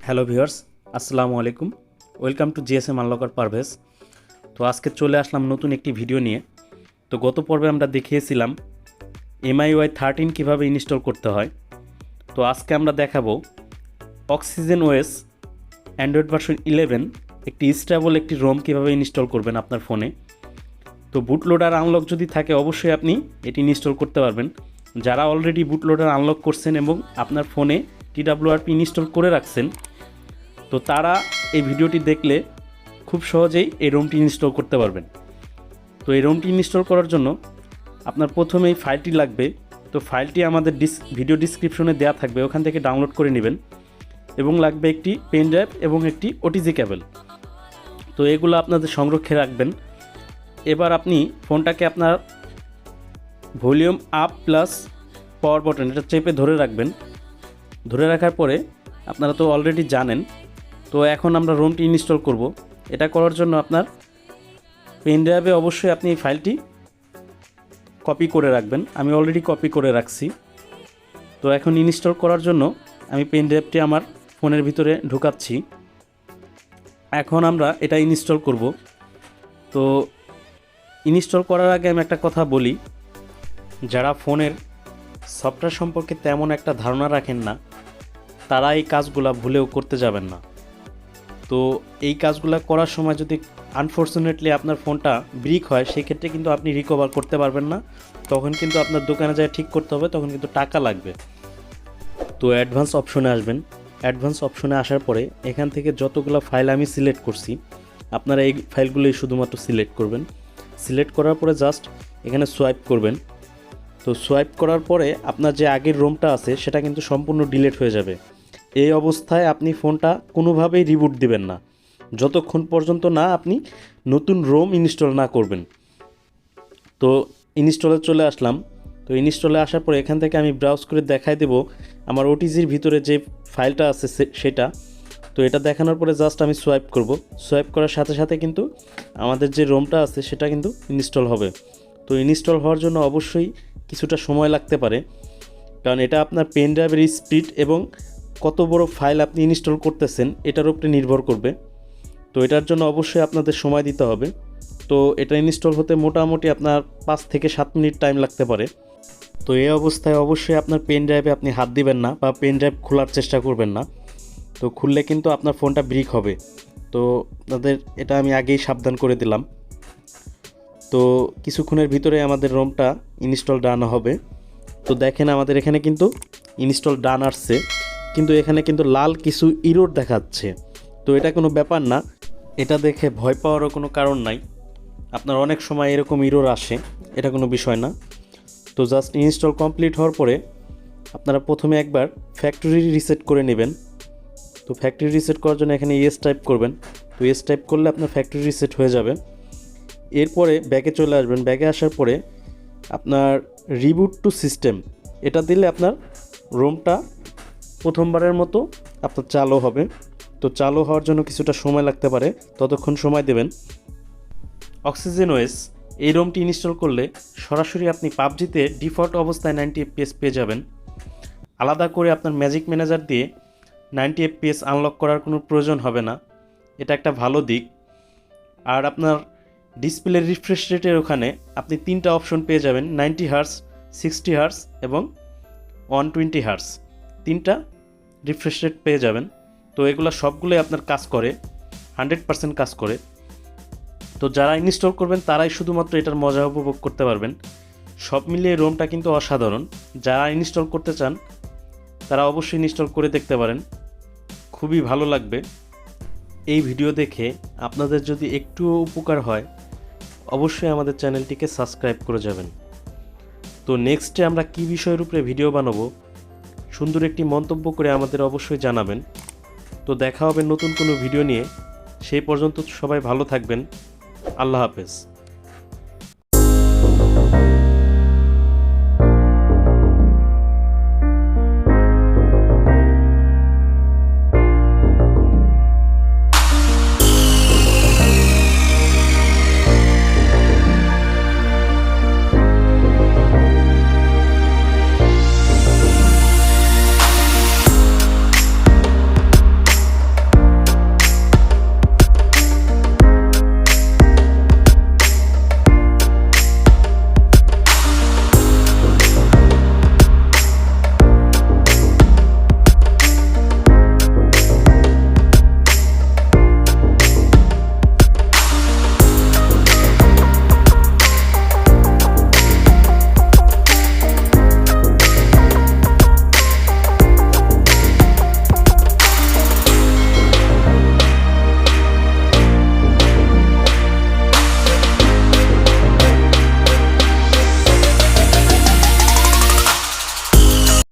Hello viewers, আসসালামু আলাইকুম। Welcome to GSM unlocker Parvez. তো আজকে চলে আসলাম নতুন একটি ভিডিও নিয়ে। তো গত পর্বে আমরা দেখিয়েছিলাম মিউই 13 কীভাবে ইনস্টল করতে হয়। তো আজকে আমরা দেখাবো অক্সিজেনওস অ্যান্ড্রয়েড ভার্সন 11 একটি স্টেবল একটি রোম কীভাবে ইনস্টল করবেন আপনার ফোনে। তো বুটলোডার আনলক যদি থাকে অবশ্যই আপনি এটি ইনস্টল করতে পারবেন। যারা অলরেডি বুটলোডার আনলক করছেন এবং আপনার ফোনে TWRP ইনস্টল করে রাখছেন, তো তারা এই ভিডিওটি দেখলে খুব সহজেই এই রোমটি ইনস্টল করতে পারবেন। তো এই রোমটি ইনস্টল করার জন্য আপনার প্রথমেই ফাইলটি লাগবে। তো ফাইলটি আমাদের ভিডিও ডিসক্রিপশনে দেওয়া থাকবে, ওখান থেকে ডাউনলোড করে নেবেন। এবং লাগবে একটি পেন ড্রাইভ এবং একটি ওটিজি কেবল। তো এগুলো আপনাদের সংরক্ষে রাখবেন। এবার আপনি ফোনটাকে আপনার volume up plus power button এটা চেপে ধরে রাখবেন। ধরে রাখার পরে আপনারা তো অলরেডি জানেন, তো এখন আমরা রোমটি ইনস্টল করব। এটা করার জন্য আপনার পেন ড্রাইভে অবশ্যই আপনি এই ফাইলটি কপি করে রাখবেন। আমি অলরেডি কপি করে রাখছি। তো এখন ইনস্টল করার জন্য আমি পেন ড্রাইভটি আমার ফোনের ভিতরে ঢুকাচ্ছি। এখন আমরা এটা ইনস্টল করব। তো ইনস্টল করার আগে আমি একটা কথা বলি, যারা ফোনের সফটওয়্যার সম্পর্কে তেমন একটা ধারণা রাখেন না, তারা এই কাজগুলো ভুলেও করতে যাবেন না। তো এই কাজগুলো করার সময় যদি আনফর্চুনেটলি আপনার ফোনটা ব্রিক হয়, সেক্ষেত্রে কিন্তু আপনি রিকভার করতে পারবেন না। তখন কিন্তু আপনার দোকানে যায় ঠিক করতে হবে, তখন কিন্তু টাকা লাগবে। তো অ্যাডভান্স অপশনে আসবেন। অ্যাডভান্স অপশনে আসার পরে এখান থেকে যতগুলো ফাইল আমি সিলেক্ট করছি, আপনারা এই ফাইলগুলোই শুধুমাত্র সিলেক্ট করবেন। সিলেক্ট করার পরে জাস্ট এখানে সোয়াইপ করবেন। তো সোয়াইপ করার পরে আপনার যে আগের রোমটা আছে সেটা কিন্তু সম্পূর্ণ ডিলিট হয়ে যাবে। এই অবস্থায় আপনি ফোনটা কোনোভাবেই রিবুট দিবেন না, যতক্ষণ পর্যন্ত না আপনি নতুন রোম ইনস্টল না করবেন। তো ইনস্টলে চলে আসলাম। তো ইনস্টলে আসার পরে এখান থেকে আমি ব্রাউজ করে দেখাই দেব আমার ওটিজির ভিতরে যে ফাইলটা আছে সেটা। তো এটা দেখানোর পরে জাস্ট আমি সোয়াইপ করব। সোয়াইপ করার সাথে সাথে কিন্তু আমাদের যে রোমটা আছে সেটা কিন্তু ইনস্টল হবে। তো ইনস্টল হওয়ার জন্য অবশ্যই কিছুটা সময় লাগতে পারে, কারণ এটা আপনার পেন ড্রাইভের স্পিড এবং কত বড় ফাইল আপনি ইনস্টল করতেছেন এটার উপরে নির্ভর করবে। তো এটার জন্য অবশ্যই আপনাদের সময় দিতে হবে। তো এটা ইনস্টল হতে মোটামুটি আপনার 5 থেকে 7 মিনিট টাইম লাগতে পারে। তো এই অবস্থায় অবশ্যই আপনার পেন ড্রাইভে আপনি হাত দিবেন না বা পেন ড্রাইভ খোলার চেষ্টা করবেন না। তো খুললে কিন্তু আপনার ফোনটা ব্রিক হবে। তো আপনাদের এটা আমি আগেই সাবধান করে দিলাম। তো কিছুক্ষণের ভিতরে আমাদের রোমটা ইনস্টল ডান হবে। তো দেখেন আমাদের এখানে কিন্তু ইনস্টল ডান আসছে, কিন্তু এখানে কিন্তু লাল কিছু ইরোর দেখাচ্ছে। তো এটা কোনো ব্যাপার না, এটা দেখে ভয় পাওয়ারও কোনো কারণ নাই। আপনার অনেক সময় এরকম ইরোর আসে, এটা কোনো বিষয় না। তো জাস্ট ইনস্টল কমপ্লিট হওয়ার পরে আপনারা প্রথমে একবার ফ্যাক্টরি রিসেট করে নেবেন। তো ফ্যাক্টরি রিসেট করার জন্য এখানে ইয়েস টাইপ করবেন। তো ইয়েস টাইপ করলে আপনার ফ্যাক্টরি রিসেট হয়ে যাবে। এরপরে ব্যাকে চলে আসবেন। ব্যাকে আসার পরে আপনার রিবুট টু সিস্টেম এটা দিলে আপনার রোমটা প্রথমবারের মতো আপনার চালু হবে। তো চালু হওয়ার জন্য কিছুটা সময় লাগতে পারে, ততক্ষণ সময় দেবেন। অক্সিজেনওস এই রোমটি ইনস্টল করলে সরাসরি আপনি পাবজিতে ডিফল্ট অবস্থায় 90 FPS পেয়ে যাবেন। আলাদা করে আপনার ম্যাজিক ম্যানেজার দিয়ে 90 FPS আনলক করার কোনো প্রয়োজন হবে না। এটা একটা ভালো দিক। আর আপনার ডিসপ্লে রিফ্রেশ রেটের ওখানে আপনি 3টা অপশন পেয়ে যাবেন, 90 হার্টজ, 60 হার্টজ এবং 120 হার্টজ। 3টা রিফ্রেশ রেট পেয়ে যাবেন। তো এগুলো সবগুলোই আপনার কাজ করে, 100% কাজ করে। তো যারা ইনস্টল করবেন তারাই শুধুমাত্র এটার মজা উপভোগ করতে পারবেন। সব মিলিয়ে রোমটা কিন্তু অসাধারণ। যারা ইনস্টল করতে চান তারা অবশ্যই ইনস্টল করে দেখতে পারেন, খুবই ভালো লাগবে। এই ভিডিও দেখে আপনাদের যদি একটুও উপকার হয় অবশ্যই আমাদের চ্যানেলটিকে সাবস্ক্রাইব করে যাবেন। তো নেক্সটে আমরা কী বিষয়ের উপরে ভিডিও বানাবো সুন্দর একটি মন্তব্য করে আমাদের অবশ্যই জানাবেন। তো দেখা হবে নতুন কোনো ভিডিও নিয়ে। সেই পর্যন্ত সবাই ভালো থাকবেন। আল্লাহ হাফেজ।